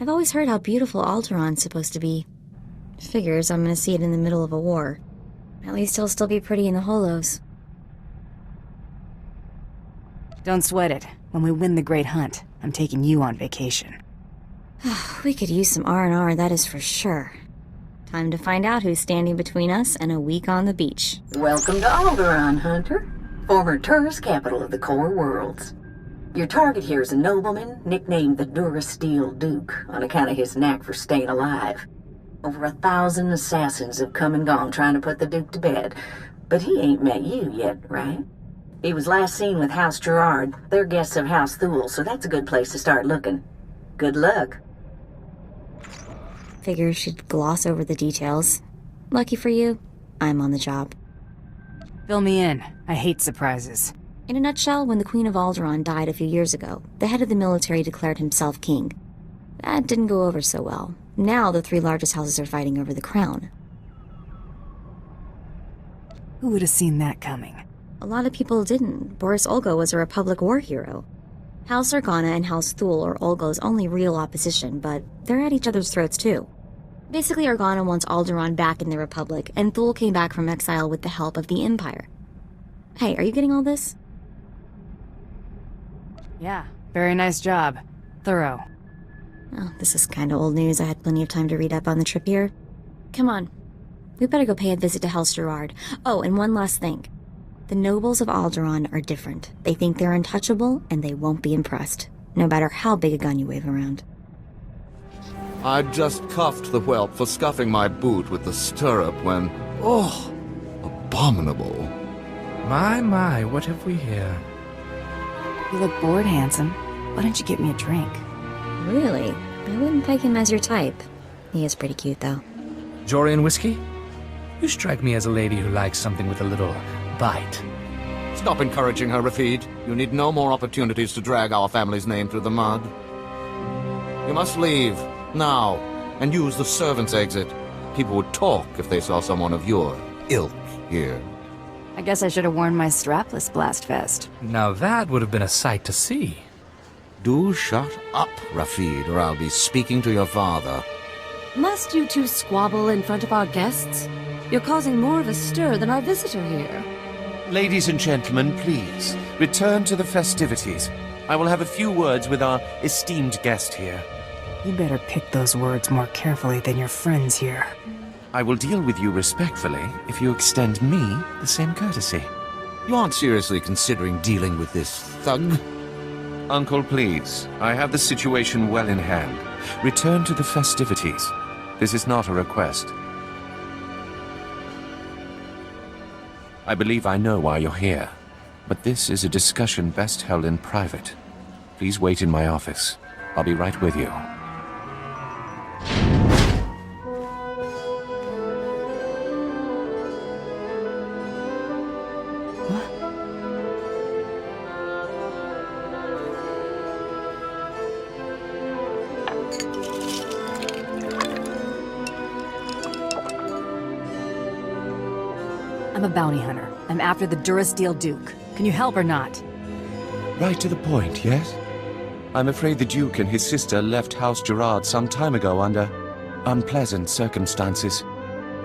I've always heard how beautiful Alderaan's supposed to be. Figures I'm gonna see it in the middle of a war. At least he'll still be pretty in the holos. Don't sweat it. When we win the Great Hunt, I'm taking you on vacation. We could use some R&R, that is for sure. Time to find out who's standing between us and a week on the beach. Welcome to Alderaan, Hunter. Former tourist capital of the core worlds. Your target here is a nobleman nicknamed the Durasteel Duke on account of his knack for staying alive. Over 1,000 assassins have come and gone trying to put the Duke to bed, but he ain't met you yet, right? He was last seen with House Gerard. They're guests of House Thule, so that's a good place to start looking. Good luck. Figure she'd gloss over the details. Lucky for you, I'm on the job. Fill me in. I hate surprises. In a nutshell, when the Queen of Alderaan died a few years ago, the head of the military declared himself king. That didn't go over so well. Now the 3 largest houses are fighting over the crown. Who would have seen that coming? A lot of people didn't. Boris Olga was a Republic war hero. House Organa and House Thule are Olga's only real opposition, but they're at each other's throats too. Basically, Organa wants Alderaan back in the Republic, and Thule came back from exile with the help of the Empire. Hey, are you getting all this? Yeah, very nice job. Thorough. Oh, this is kind of old news. I had plenty of time to read up on the trip here. Come on. We better go pay a visit to House Gerard. Oh, and one last thing. The nobles of Alderaan are different. They think they're untouchable, and they won't be impressed, no matter how big a gun you wave around. I just cuffed the whelp for scuffing my boot with the stirrup when... Oh, abominable. My, what have we here? You look bored, handsome. Why don't you get me a drink? Really? I wouldn't peg him as your type. He is pretty cute, though. Jorian whiskey? You strike me as a lady who likes something with a little bite. Stop encouraging her, Rafid. You need no more opportunities to drag our family's name through the mud. You must leave, now, and use the servants' exit. People would talk if they saw someone of your ilk here. I guess I should have worn my strapless blast vest. Now that would have been a sight to see. Do shut up, Rafid, or I'll be speaking to your father. Must you two squabble in front of our guests? You're causing more of a stir than our visitor here. Ladies and gentlemen, please, return to the festivities. I will have a few words with our esteemed guest here. You better pick those words more carefully than your friends here. I will deal with you respectfully if you extend me the same courtesy. You aren't seriously considering dealing with this thug? Uncle, please. I have the situation well in hand. Return to the festivities. This is not a request. I believe I know why you're here, but this is a discussion best held in private. Please wait in my office. I'll be right with you. I'm a bounty hunter. I'm after the Durasteel Duke. Can you help or not? Right to the point, yes? I'm afraid the Duke and his sister left House Gerard some time ago under unpleasant circumstances.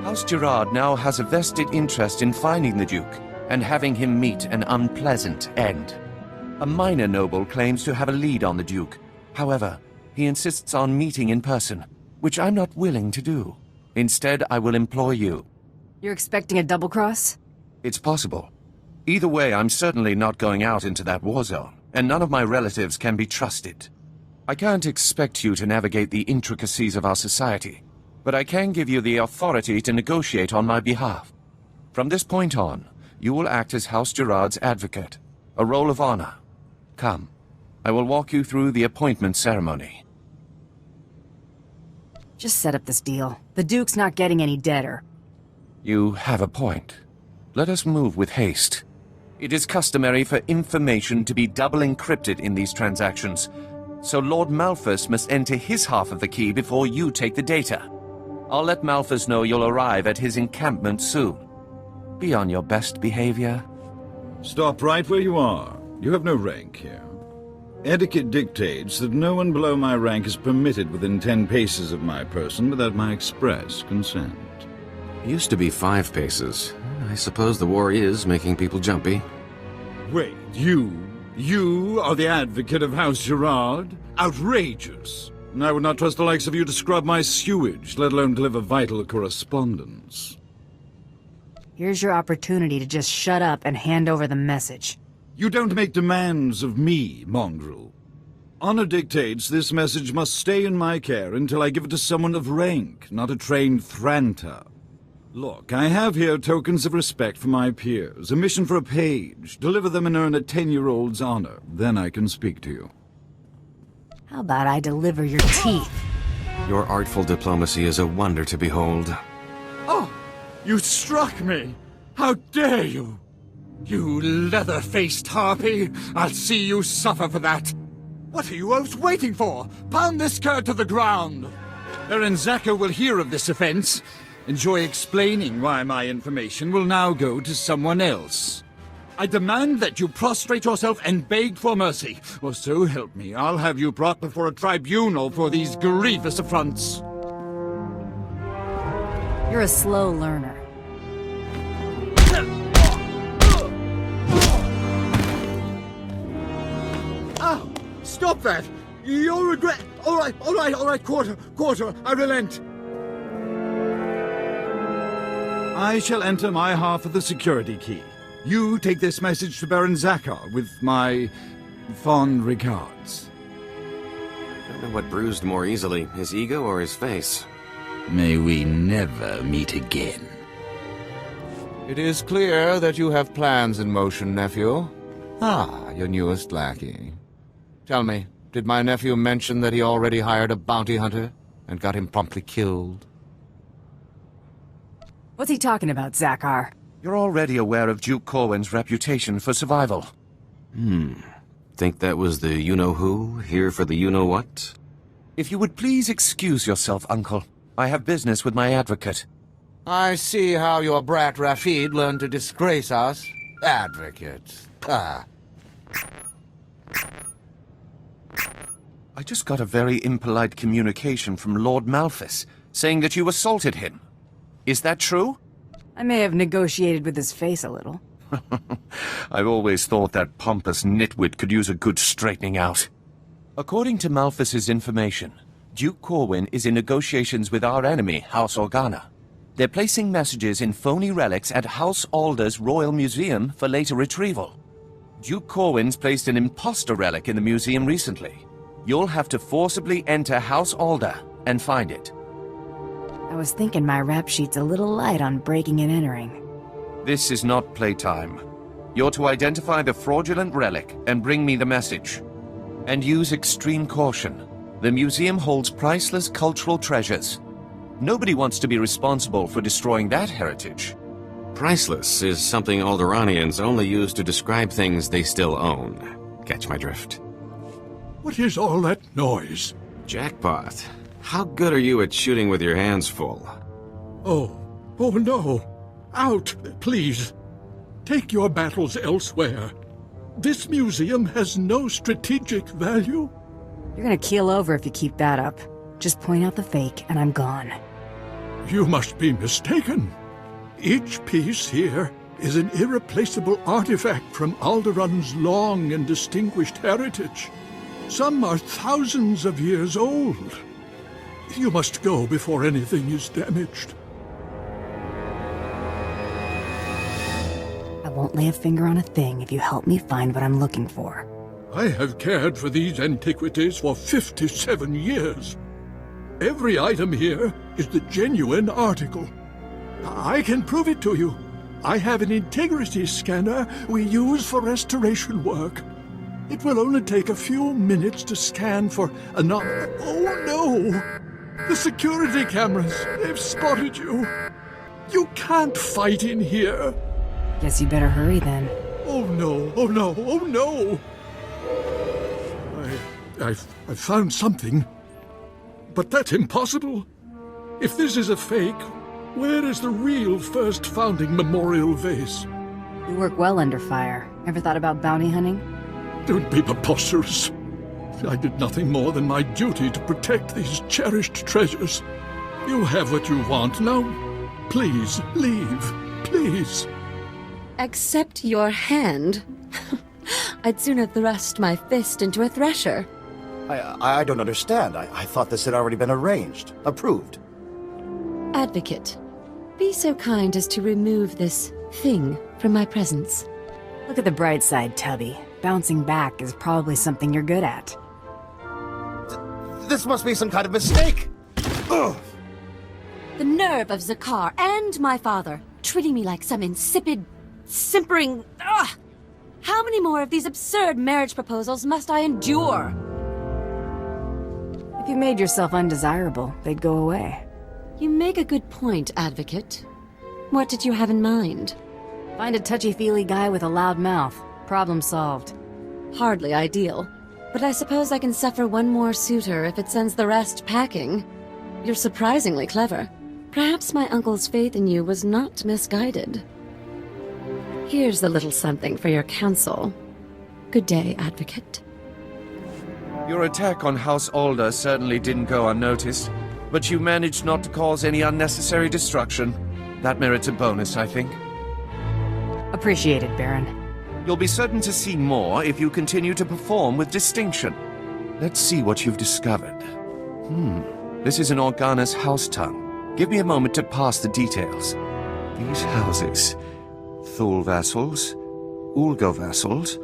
House Gerard now has a vested interest in finding the Duke and having him meet an unpleasant end. A minor noble claims to have a lead on the Duke. However, he insists on meeting in person, which I'm not willing to do. Instead, I will employ you. You're expecting a double cross? It's possible. Either way, I'm certainly not going out into that war zone, and none of my relatives can be trusted. I can't expect you to navigate the intricacies of our society, but I can give you the authority to negotiate on my behalf. From this point on, you will act as House Gerard's advocate, a role of honor. Come, I will walk you through the appointment ceremony. Just set up this deal. The Duke's not getting any deader. You have a point. Let us move with haste. It is customary for information to be double encrypted in these transactions, so Lord Malphus must enter his half of the key before you take the data. I'll let Malphus know you'll arrive at his encampment soon. Be on your best behavior. Stop right where you are. You have no rank here. Etiquette dictates that no one below my rank is permitted within 10 paces of my person without my express consent. Used to be 5 paces. I suppose the war is making people jumpy. Wait, you are the advocate of House Gerard? Outrageous! I would not trust the likes of you to scrub my sewage, let alone deliver vital correspondence. Here's your opportunity to just shut up and hand over the message. You don't make demands of me, mongrel. Honor dictates this message must stay in my care until I give it to someone of rank, not a trained Thranter. Look, I have here tokens of respect for my peers, a mission for a page. Deliver them and earn a 10-year-old's honor. Then I can speak to you. How about I deliver your teeth? Your artful diplomacy is a wonder to behold. Oh! You struck me! How dare you! You leather-faced harpy! I'll see you suffer for that! What are you oafs waiting for? Pound this cur to the ground! Baron Zaka will hear of this offense. Enjoy explaining why my information will now go to someone else. I demand that you prostrate yourself and beg for mercy, or so help me, I'll have you brought before a tribunal for these grievous affronts. You're a slow learner. Ah! Stop that! You'll regret... All right, quarter, I relent. I shall enter my half of the security key. You take this message to Baron Zakar with my fond regards. I don't know what bruised more easily, his ego or his face. May we never meet again. It is clear that you have plans in motion, nephew. Ah, your newest lackey. Tell me, did my nephew mention that he already hired a bounty hunter and got him promptly killed? What's he talking about, Zakar? You're already aware of Duke Corwin's reputation for survival. Think that was the you-know-who, here for the you-know-what? If you would please excuse yourself, Uncle. I have business with my advocate. I see how your brat Rafid learned to disgrace us. Advocate. Ah. I just got a very impolite communication from Lord Malphus, saying that you assaulted him. Is that true? I may have negotiated with his face a little. I've always thought that pompous nitwit could use a good straightening out. According to Malphus's information, Duke Corwin is in negotiations with our enemy, House Organa. They're placing messages in phony relics at House Alder's Royal Museum for later retrieval. Duke Corwin's placed an imposter relic in the museum recently. You'll have to forcibly enter House Alder and find it. I was thinking my rap sheet's a little light on breaking and entering. This is not playtime. You're to identify the fraudulent relic and bring me the message. And use extreme caution. The museum holds priceless cultural treasures. Nobody wants to be responsible for destroying that heritage. Priceless is something Alderaanians only use to describe things they still own. Catch my drift. What is all that noise? Jackpot. How good are you at shooting with your hands full? Oh no. Out, please. Take your battles elsewhere. This museum has no strategic value. You're gonna keel over if you keep that up. Just point out the fake and I'm gone. You must be mistaken. Each piece here is an irreplaceable artifact from Alderaan's long and distinguished heritage. Some are thousands of years old. You must go before anything is damaged. I won't lay a finger on a thing if you help me find what I'm looking for. I have cared for these antiquities for 57 years. Every item here is the genuine article. I can prove it to you. I have an integrity scanner we use for restoration work. It will only take a few minutes to scan for another... Oh no! The security cameras, they've spotted you. You can't fight in here. Guess you better hurry then. Oh no, oh no, oh no! I've found something. But that's impossible. If this is a fake, where is the real first founding memorial vase? You work well under fire. Ever thought about bounty hunting? Don't be preposterous. I did nothing more than my duty to protect these cherished treasures. You have what you want. Now, please, leave. Please. Accept your hand? I'd sooner thrust my fist into a thresher. I don't understand. I thought this had already been arranged. Approved. Advocate, be so kind as to remove this thing from my presence. Look at the bright side, Tubby. Bouncing back is probably something you're good at. This must be some kind of mistake! Ugh. The nerve of Zakar and my father, treating me like some insipid, simpering... Ugh! How many more of these absurd marriage proposals must I endure? If you made yourself undesirable, they'd go away. You make a good point, Advocate. What did you have in mind? Find a touchy-feely guy with a loud mouth. Problem solved. Hardly ideal. But I suppose I can suffer one more suitor if it sends the rest packing. You're surprisingly clever. Perhaps my uncle's faith in you was not misguided. Here's a little something for your counsel. Good day, Advocate. Your attack on House Alder certainly didn't go unnoticed, but you managed not to cause any unnecessary destruction. That merits a bonus, I think. Appreciated, Baron. You'll be certain to see more if you continue to perform with distinction. Let's see what you've discovered. This is an Organa's house tongue. Give me a moment to pass the details. These houses... Thule vassals, Ulgo vassals,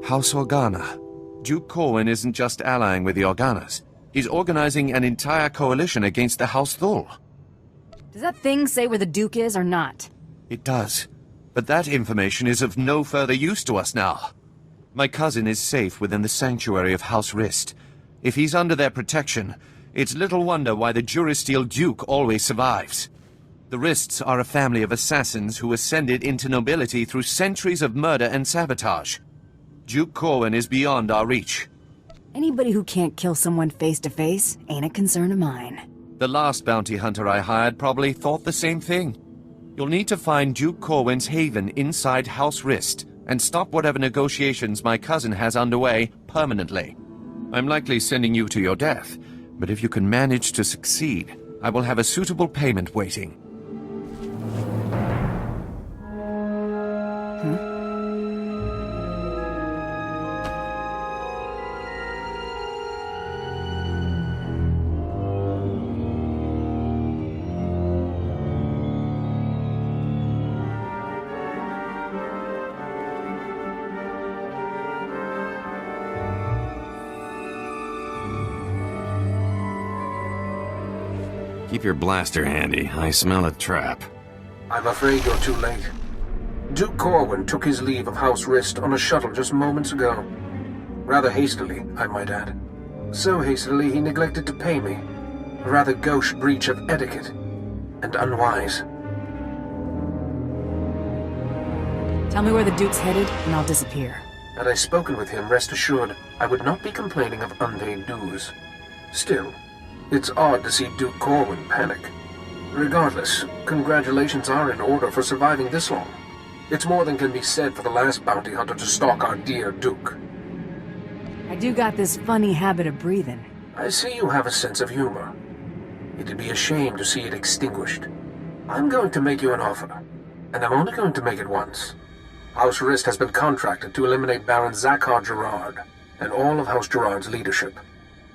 House Organa. Duke Corwin isn't just allying with the Organas. He's organizing an entire coalition against the House Thule. Does that thing say where the Duke is or not? It does. But that information is of no further use to us now. My cousin is safe within the sanctuary of House Rist. If he's under their protection, it's little wonder why the Durasteel Duke always survives. The Rists are a family of assassins who ascended into nobility through centuries of murder and sabotage. Duke Corwin is beyond our reach. Anybody who can't kill someone face-to-face ain't a concern of mine. The last bounty hunter I hired probably thought the same thing. You'll need to find Duke Corwin's haven inside House Rist and stop whatever negotiations my cousin has underway permanently. I'm likely sending you to your death, but if you can manage to succeed, I will have a suitable payment waiting. Keep your blaster handy. I smell a trap. I'm afraid you're too late. Duke Corwin took his leave of House Rist on a shuttle just moments ago. Rather hastily, I might add. So hastily he neglected to pay me. A rather gauche breach of etiquette. And unwise. Tell me where the Duke's headed, and I'll disappear. Had I spoken with him, rest assured, I would not be complaining of unpaid dues. Still, it's odd to see Duke Corwin panic. Regardless, congratulations are in order for surviving this long. It's more than can be said for the last bounty hunter to stalk our dear Duke. I do got this funny habit of breathing. I see you have a sense of humor. It'd be a shame to see it extinguished. I'm going to make you an offer, and I'm only going to make it once. House Rist has been contracted to eliminate Baron Zakar Gerard and all of House Gerard's leadership.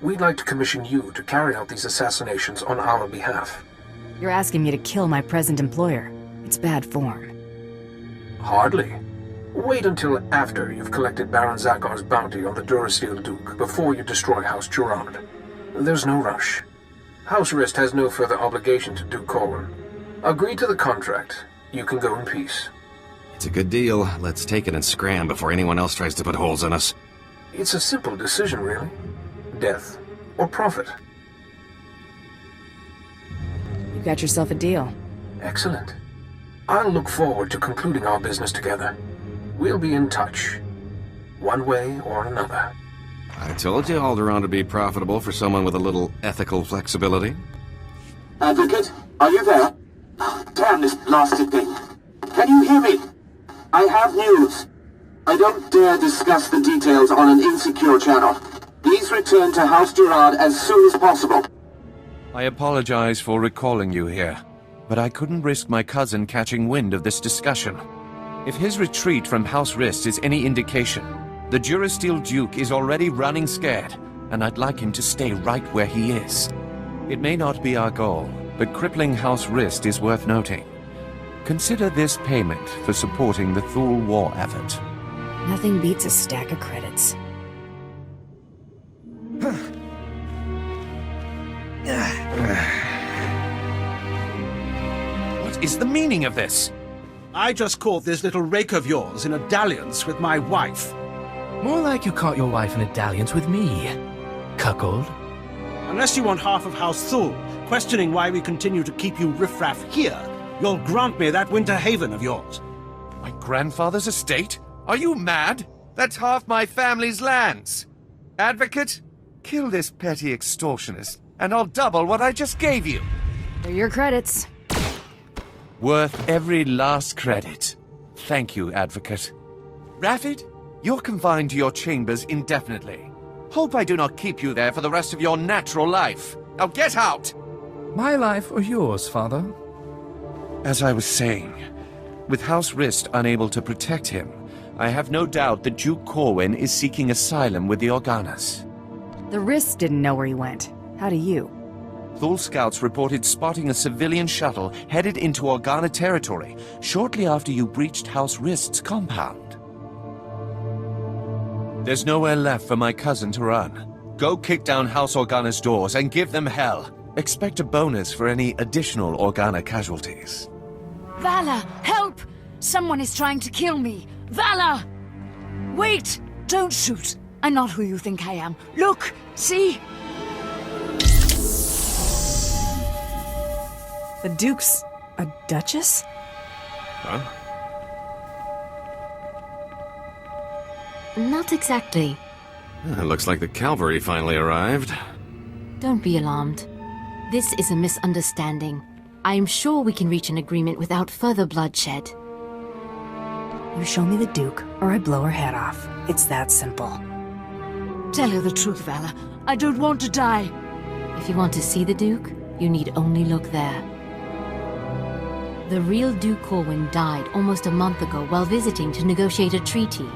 We'd like to commission you to carry out these assassinations on our behalf. You're asking me to kill my present employer. It's bad form. Hardly. Wait until after you've collected Baron Zakar's bounty on the Durasteel Duke before you destroy House Gerard. There's no rush. House Rist has no further obligation to Duke Corwin. Agree to the contract. You can go in peace. It's a good deal. Let's take it and scram before anyone else tries to put holes in us. It's a simple decision, really. Death or profit. You got yourself a deal. Excellent. I'll look forward to concluding our business together. We'll be in touch, one way or another. I told you Alderaan would be profitable for someone with a little ethical flexibility. Advocate, are you there? Damn this blasted thing. Can you hear me? I have news. I don't dare discuss the details on an insecure channel. Please return to House Gerard as soon as possible. I apologize for recalling you here, but I couldn't risk my cousin catching wind of this discussion. If his retreat from House Rist is any indication, the Durasteel Duke is already running scared, and I'd like him to stay right where he is. It may not be our goal, but crippling House Rist is worth noting. Consider this payment for supporting the Thule war effort. Nothing beats a stack of credits. What is the meaning of this? I just caught this little rake of yours in a dalliance with my wife. More like you caught your wife in a dalliance with me, cuckold. Unless you want half of House Thule questioning why we continue to keep you riffraff here, you'll grant me that winter haven of yours. My grandfather's estate? Are you mad? That's half my family's lands. Advocate, kill this petty extortionist, and I'll double what I just gave you. They're your credits. Worth every last credit. Thank you, Advocate. Rafid, you're confined to your chambers indefinitely. Hope I do not keep you there for the rest of your natural life. Now get out! My life or yours, Father? As I was saying, with House Rist unable to protect him, I have no doubt that Duke Corwin is seeking asylum with the Organas. The Rist didn't know where he went. How do you? Thule scouts reported spotting a civilian shuttle headed into Organa territory shortly after you breached House Rist's compound. There's nowhere left for my cousin to run. Go kick down House Organa's doors and give them hell. Expect a bonus for any additional Organa casualties. Vala, help! Someone is trying to kill me. Vala! Wait! Don't shoot. I'm not who you think I am. Look! See? The Duke's a duchess? Huh? Not exactly. Looks like the cavalry finally arrived. Don't be alarmed. This is a misunderstanding. I am sure we can reach an agreement without further bloodshed. You show me the Duke, or I blow her head off. It's that simple. Tell her the truth, Vala. I don't want to die. If you want to see the Duke, you need only look there. The real Duke Corwin died almost a month ago while visiting to negotiate a treaty.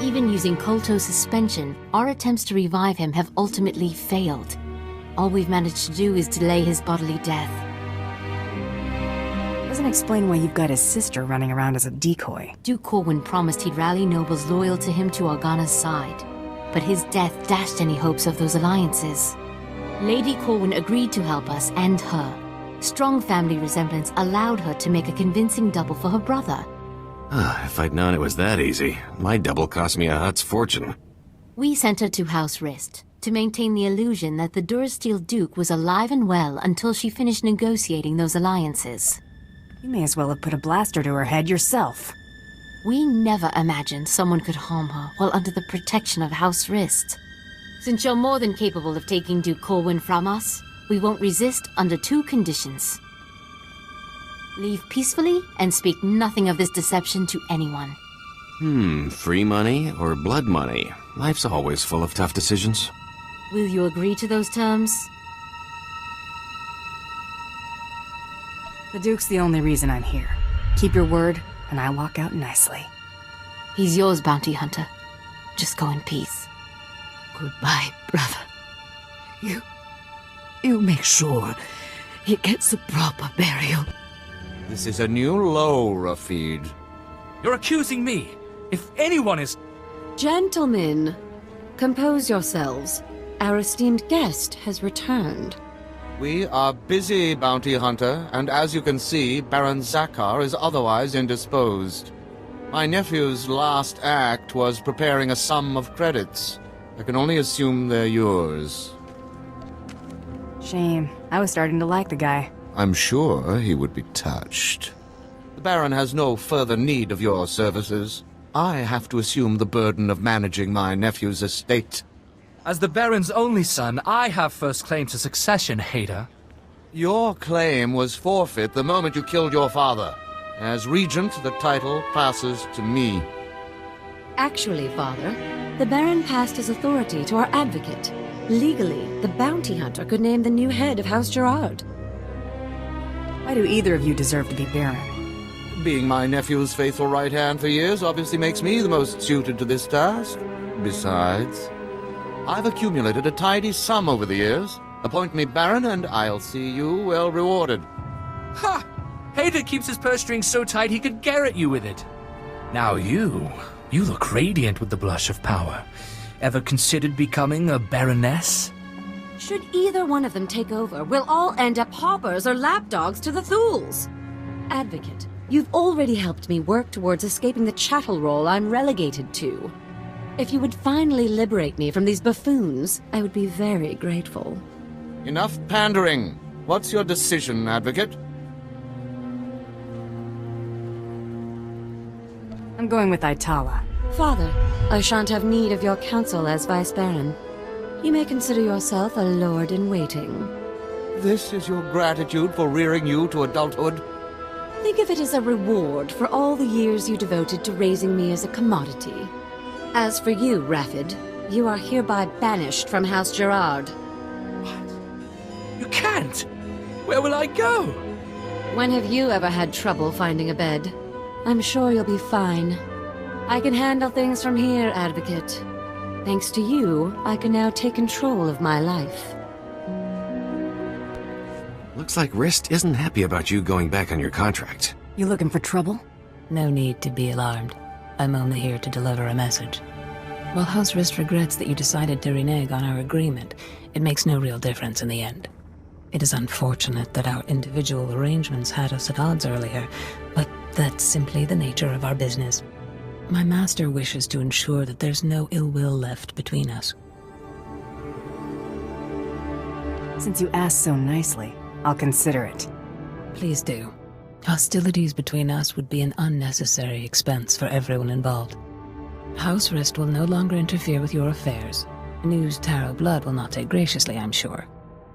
Even using Kolto suspension, our attempts to revive him have ultimately failed. All we've managed to do is delay his bodily death. Doesn't explain why you've got his sister running around as a decoy. Duke Corwin promised he'd rally nobles loyal to him to Organa's side, but his death dashed any hopes of those alliances. Lady Corwin agreed to help us and her. Strong family resemblance allowed her to make a convincing double for her brother. If I'd known it was that easy, my double cost me a Hutt's fortune. We sent her to House Rist to maintain the illusion that the Durasteel Duke was alive and well until she finished negotiating those alliances. You may as well have put a blaster to her head yourself. We never imagined someone could harm her while under the protection of House Rist. Since you're more than capable of taking Duke Corwin from us, we won't resist under 2 conditions. Leave peacefully and speak nothing of this deception to anyone. Free money or blood money? Life's always full of tough decisions. Will you agree to those terms? The Duke's the only reason I'm here. Keep your word, and I walk out nicely. He's yours, bounty hunter. Just go in peace. Goodbye, brother. You make sure he gets a proper burial. This is a new low, Rafid. You're accusing me. If anyone is... Gentlemen, compose yourselves. Our esteemed guest has returned. We are busy, bounty hunter, and as you can see, Baron Zakar is otherwise indisposed. My nephew's last act was preparing a sum of credits. I can only assume they're yours. Shame. I was starting to like the guy. I'm sure he would be touched. The Baron has no further need of your services. I have to assume the burden of managing my nephew's estate. As the Baron's only son, I have first claim to succession, Hader. Your claim was forfeit the moment you killed your father. As regent, the title passes to me. Actually, Father, The Baron passed his authority to our advocate. Legally, the bounty hunter could name the new head of House Gerard. Why do either of you deserve to be Baron? Being my nephew's faithful right hand for years obviously makes me the most suited to this task. Besides, I've accumulated a tidy sum over the years. Appoint me Baron and I'll see you well rewarded. Ha! Hader keeps his purse strings so tight he could garrote you with it. Now you look radiant with the blush of power. Ever considered becoming a baroness? Should either one of them take over, we'll all end up hoppers or lapdogs to the Thools. Advocate, you've already helped me work towards escaping the chattel role I'm relegated to. If you would finally liberate me from these buffoons, I would be very grateful. Enough pandering. What's your decision, Advocate? I'm going with Itala. Father, I shan't have need of your counsel as Vice Baron. You may consider yourself a lord-in-waiting. This is your gratitude for rearing you to adulthood? Think of it as a reward for all the years you devoted to raising me as a commodity. As for you, Raffid, you are hereby banished from House Gerard. What? You can't! Where will I go? When have you ever had trouble finding a bed? I'm sure you'll be fine. I can handle things from here, Advocate. Thanks to you, I can now take control of my life. Looks like Rist isn't happy about you going back on your contract. You looking for trouble? No need to be alarmed. I'm only here to deliver a message. While House Rist regrets that you decided to renege on our agreement, it makes no real difference in the end. It is unfortunate that our individual arrangements had us at odds earlier, but that's simply the nature of our business. My master wishes to ensure that there's no ill will left between us. Since you asked so nicely, I'll consider it. Please do. Hostilities between us would be an unnecessary expense for everyone involved. House Rist will no longer interfere with your affairs. News Taro Blood will not take graciously, I'm sure.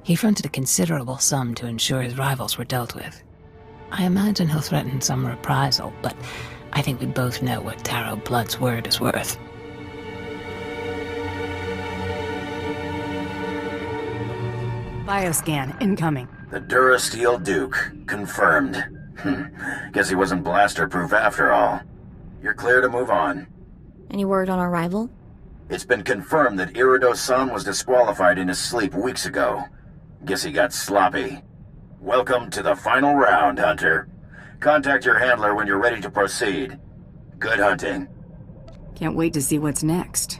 He fronted a considerable sum to ensure his rivals were dealt with. I imagine he'll threaten some reprisal, but I think we both know what Taro Blood's word is worth. Bioscan, incoming. The Durasteel Duke, confirmed. Guess he wasn't blaster-proof after all. You're clear to move on. Any word on our rival? It's been confirmed that Irido-san was disqualified in his sleep weeks ago. Guess he got sloppy. Welcome to the final round, Hunter. Contact your handler when you're ready to proceed. Good hunting. Can't wait to see what's next.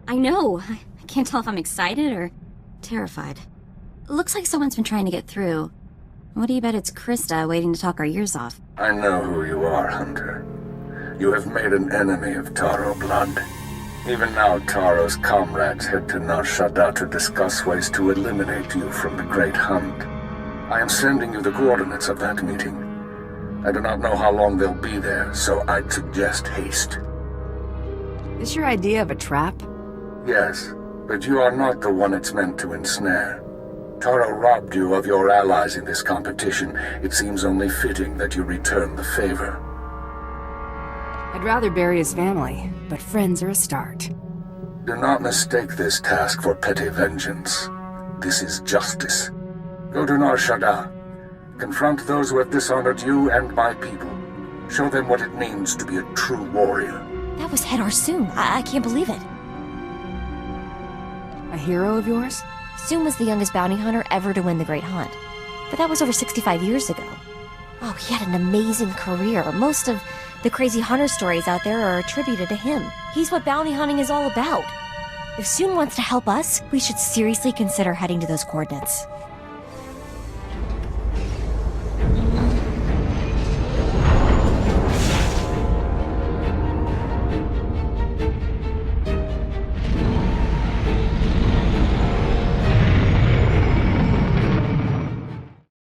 I know. I can't tell if I'm excited or terrified. Looks like someone's been trying to get through. What do you bet it's Krista waiting to talk our ears off? I know who you are, Hunter. You have made an enemy of Taro Blood. Even now, Taro's comrades head to Nar Shaddaa to discuss ways to eliminate you from the Great Hunt. I am sending you the coordinates of that meeting. I do not know how long they'll be there, so I'd suggest haste. Is your idea of a trap? Yes, but you are not the one it's meant to ensnare. Taro robbed you of your allies in this competition. It seems only fitting that you return the favor. I'd rather bury his family, but friends are a start. Do not mistake this task for petty vengeance. This is justice. Go to Nar Shaddaa. Confront those who have dishonored you and my people. Show them what it means to be a true warrior. That was Hedar Soon. I can't believe it. A hero of yours? Soon was the youngest bounty hunter ever to win the Great Hunt. But that was over 65 years ago. Oh, he had an amazing career. Most of the crazy hunter stories out there are attributed to him. He's what bounty hunting is all about. If Soon wants to help us, we should seriously consider heading to those coordinates.